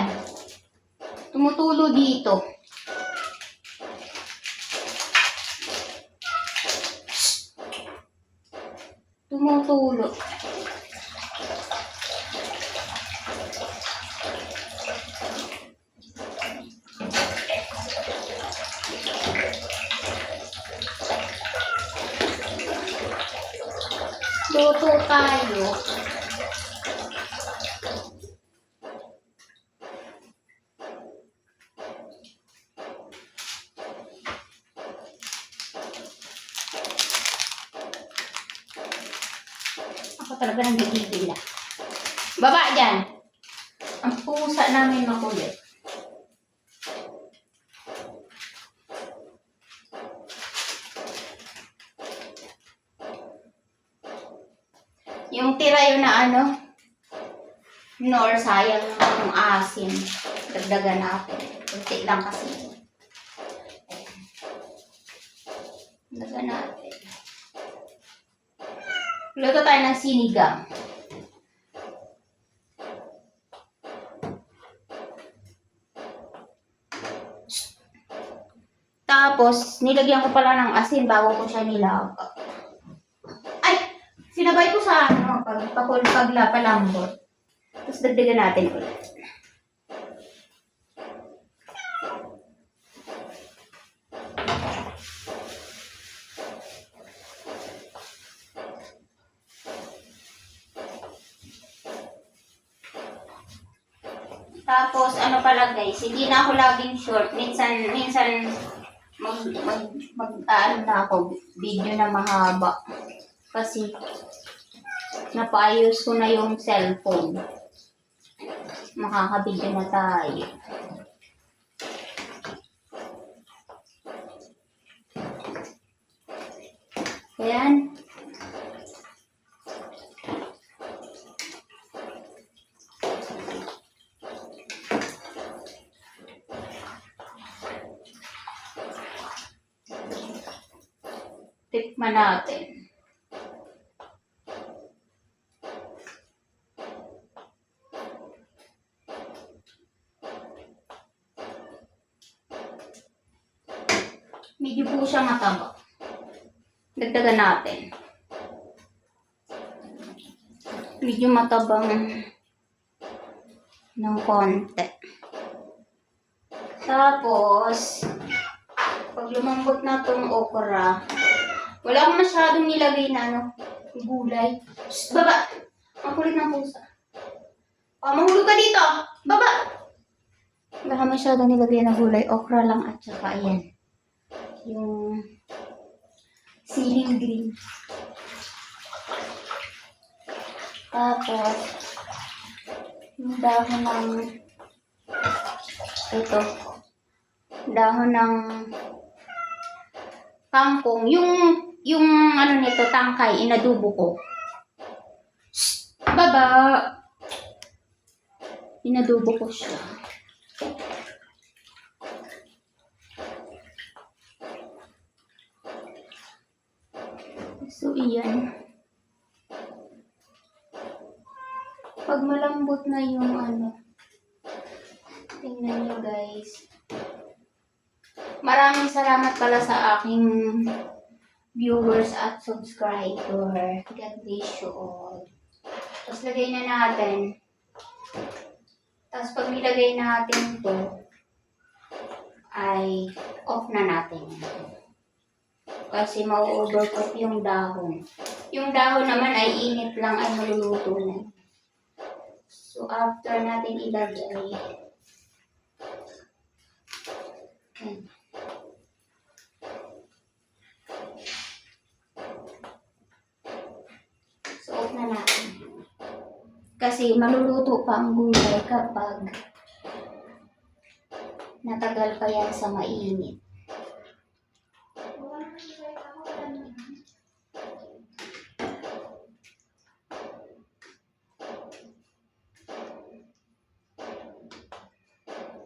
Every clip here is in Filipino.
dyan. Tumutulo dito. Tumutulo. Luto tayo. Ako talaga nang gigigil. Baba dyan. Ang pusa namin makulit. Yung tira yun na ano, nor sayang yung asin. Dagdagan natin. Kunti lang kasi. Dagdagan natin. Luto tayo ng sinigang. Tapos, nilagyan ko pala ng asin bago ko siya nilagay. Ay! Sinabay ko sa ano, paglapalambot. Tapos dagdagan natin ulit. Tapos, ano pala guys, hindi na ako laging short. Minsan ano na ako, video na mahaba. Kasi, napaayos ko na yung cellphone. Makakabidyo na tayo. Ayan. Tikman natin. Medyo po siya mataba. Dagdagan natin. Medyo matabang ng konti. Tapos, pag lumambot na itong okra, wala akong masyadong nilagay na ano, gulay. Shhh, baba! Ang kulit ng pusa. Mahulog ka dito! Baba! Wala akong masyadong nilagay na gulay. Okra lang at saka ayan. Yung siling green. Tapos, yung dahon ng ito. Dahon ng kangkong. Yung ano nito, tangkay, inadubo ko. Shhh! Baba! Inadubo ko siya. So, iyan. Pag malambot na yung ano, tingnan nyo guys. Maraming salamat pala sa aking viewers at subscriber. God bless you all. Tapos lagay na natin. Tapos pag nilagay natin to, ay off na natin. Kasi mau-overcook yung dahon. Yung dahon naman ay init lang, ay maluluto na. So, after natin ilagay, okay. So, off na natin. Kasi maluluto pa ang gulay kapag natagal pa yan sa mainit.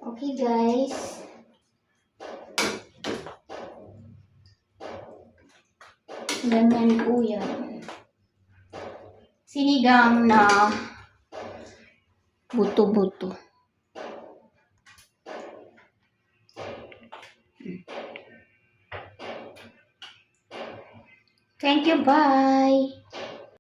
Okay guys. Ganyan po yan. Sinigang na buto-buto. Thank you, bye.